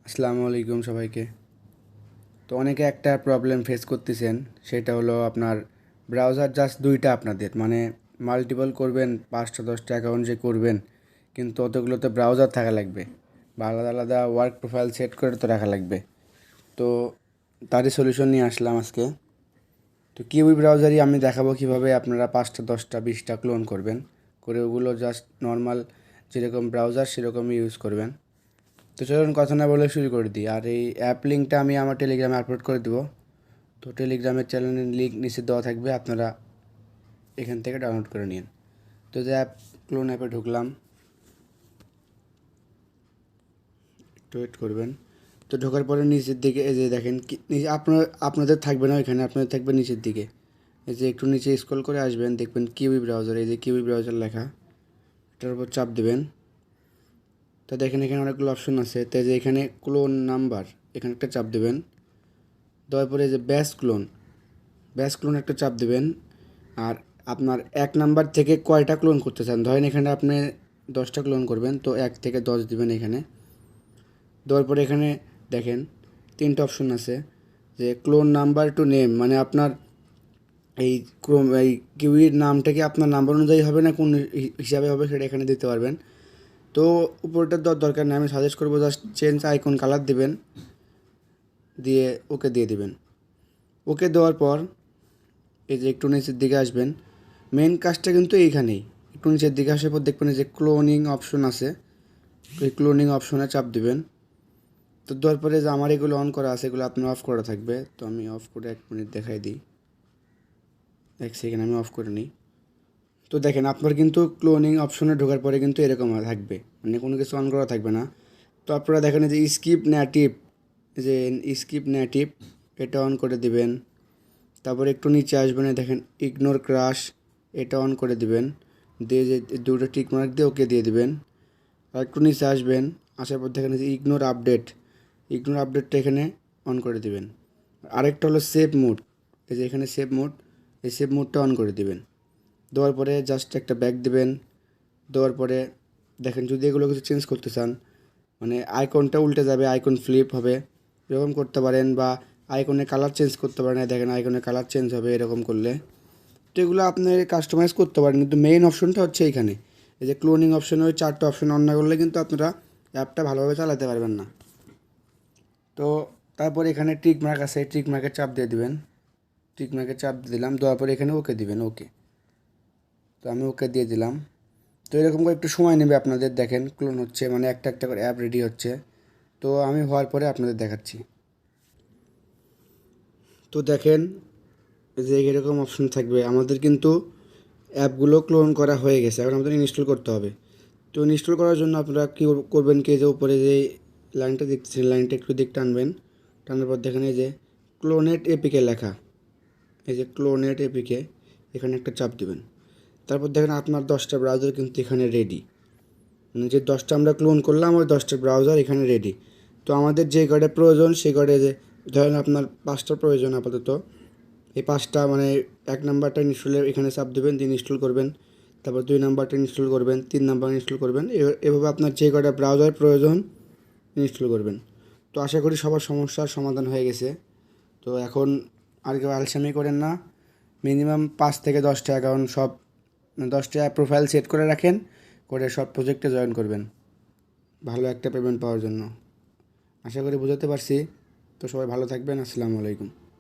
আসসালামু আলাইকুম সবাইকে। তো অনেকে একটা প্রবলেম ফেস করতেছেন, সেটা হলো আপনার ব্রাউজার জাস্ট দুইটা আপনাদের, মানে মাল্টিপল করবেন 5টা 10টা অ্যাকাউন্ট যে করবেন, কিন্তু অতগুলোতে ব্রাউজার থাকা লাগবে বা আলাদা আলাদা ওয়ার্ক প্রোফাইল সেট করে তো রাখা লাগবে। তো তারই সলিউশন নিয়ে আসলাম আজকে। তো কিউই ব্রাউজারই আমি দেখাবো কীভাবে আপনারা 5টা 10টা 20টা ক্লোন করবেন, করে ওগুলো জাস্ট নর্মাল যেরকম ব্রাউজার সেরকমই ইউজ করবেন। তো চলুন কথা না বলে শুরু করে দিই। আর এই অ্যাপ লিঙ্কটা আমি আমার টেলিগ্রামে আপলোড করে দেবো। তো টেলিগ্রামের চ্যানেলের লিঙ্ক নিচে দেওয়া থাকবে, আপনারা এখান থেকে ডাউনলোড করে নিন। তো যে ক্লোন অ্যাপে ঢুকলাম, একটু ওয়েট করবেন। তো ঢোকার পরে নিচের দিকে এই যে দেখেন আপনাদের থাকবে না এখানে, আপনাদের থাকবে নিচের দিকে। এই যে একটু নিচে স্ক্রল করে আসবেন, দেখবেন কিউই ব্রাউজার, এই যে কিউই ব্রাউজার লেখা, এটার উপর চাপ দেবেন। তো দেখেন এখানে অনেকগুলো অপশন আছে। তো যে এখানে ক্লোন নাম্বার, এখানে একটা চাপ দেবেন। দেওয়ার পরে যে ব্যাস ক্লোন একটা চাপ দেবেন। আর আপনার 1 নাম্বার থেকে কয়টা ক্লোন করতে চান, ধরেন এখানে আপনি 10টা ক্লোন করবেন, তো 1 থেকে 10 দিবেন এখানে। দেওয়ার পরে এখানে দেখেন 3টা অপশন আছে, যে ক্লোন নাম্বার টু নেম, মানে আপনার এই কিউইর নামটা কি আপনার নাম্বার অনুযায়ী হবে না কোন হিসাবে হবে সেটা এখানে দিতে পারবেন। তো উপরটা দরকার নেই, আমি সাজেস্ট করবো জাস্ট চেঞ্জ আইকন কালার দিবেন, দিয়ে ওকে দিয়ে দিবেন। ওকে দেওয়ার পর এই যে একটু নিচের দিকে আসবেন, মেন কাজটা কিন্তু এইখানেই। একটু নিচের দিকে আসার পর দেখবেন যে ক্লোনিং অপশন আছে, ওই ক্লোনিং অপশনে চাপ দিবেন। তো দেওয়ার পরে যে আমার এগুলো অন করা আছে, এগুলো আপনার অফ করা থাকবে। তো আমি অফ করে 1 মিনিট দেখাই দিই, 1 সেকেন্ড আমি অফ করে নিই। তো দেখেন আপনার কিন্তু ক্লোনিং অপশনে ঢোকার পরে কিন্তু এরকম থাকবে, মানে কোনো কিছু অন করা থাকবে না। তো আপনারা দেখেন যে স্কিপ নেটিভ এটা অন করে দিবেন। তারপরে একটু নিচে আসবেন, দেখেন ইগনোর ক্রাশ, এটা অন করে দিবেন। দিয়ে যে দুটো টিক মার্ক দিয়ে ওকে দিয়ে দিবেন। আর একটু নিচে আসবেন, আসার পর দেখেন যে ইগনোর আপডেটটা এখানে অন করে দিবেন। আরেকটা হলো সেভ মোড, এই যে এখানে এই সেভ মোডটা অন করে দিবেন। দেওয়ার পরে জাস্ট একটা ব্যাক দিবেন। দেওয়ার পরে দেখেন যদি এগুলো কিছু চেঞ্জ করতে চান, মানে আইকনটা উল্টে যাবে, আইকন ফ্লিপ হবে, এরকম করতে পারেন, বা আইকনের কালার চেঞ্জ করতে পারেন। দেখেন আইকনের কালার চেঞ্জ হবে এরকম করলে। তো এগুলো আপনি কাস্টমাইজ করতে পারেন, কিন্তু মেইন অপশনটা হচ্ছে এইখানে। এই যে ক্লোনিং অপশনে ওই 4টা অপশন অন না করলে কিন্তু আপনারা অ্যাপটা ভালোভাবে চালাতে পারবেন না। তো তারপর এখানে টিক মার্ক আছে, টিক মার্কের চাপ দিয়ে দিবেন। টিক মার্কের চাপ দিয়ে দিলাম, দেওয়ার পরে এখানে ওকে দিবেন। ওকে, তো আমি ওকে দিয়ে দিলাম। তো এরকম করে একটু সময় নেবে আপনাদের, দেখেন ক্লোন হচ্ছে, মানে একটা একটা করে অ্যাপ রেডি হচ্ছে। তো আমি হওয়ার পরে আপনাদের দেখাচ্ছি। তো দেখেন যে এরকম অপশন থাকবে, আমাদের কিন্তু অ্যাপগুলো ক্লোন করা হয়ে গেছে, এখন আমাদের ইনস্টল করতে হবে। তো ইনস্টল করার জন্য আপনারা কী করবেন, কি যে উপরে যে লাইনটা দেখতেছেন, লাইনটা একটু দিক টানবেন। টানার পর দেখেন এই যে ক্লোনেট এপিকে লেখা, এই যে ক্লোনেট এপিকে, এখানে একটা চাপ দিবেন। তারপর দেখেন আপনার 10টা ব্রাউজার কিন্তু এখানে রেডি, মানে যে 10টা আমরা ক্লোন করলাম ওই 10টা ব্রাউজার এখানে রেডি। তো আমাদের যে কয়টা প্রয়োজন সেই কয়টা, যে ধরেন আপনার 5টা প্রয়োজন আপাতত, এই 5টা মানে 1 নাম্বারটা ইনস্টলে এখানে চাপ দেবেন, দিয়ে ইনস্টল করবেন। তারপর 2 নাম্বারটা ইনস্টল করবেন, 3 নাম্বার ইনস্টল করবেন, এভাবে আপনার যে কয়টা ব্রাউজার প্রয়োজন ইনস্টল করবেন। তো আশা করি সবার সমস্যার সমাধান হয়ে গেছে। তো এখন আর কেউ আলসামি করেন না, মিনিমাম 5 থেকে 10টা অ্যাকাউন্ট সব, 10টা প্রোফাইল সেট করে রাখেন, করে সব প্রজেক্টে জয়েন করবেন ভালো একটা পেমেন্ট পাওয়ার জন্য। আশা করি বোঝাতে পারছি। তো সবাই ভালো থাকবেন। আসসালামু আলাইকুম।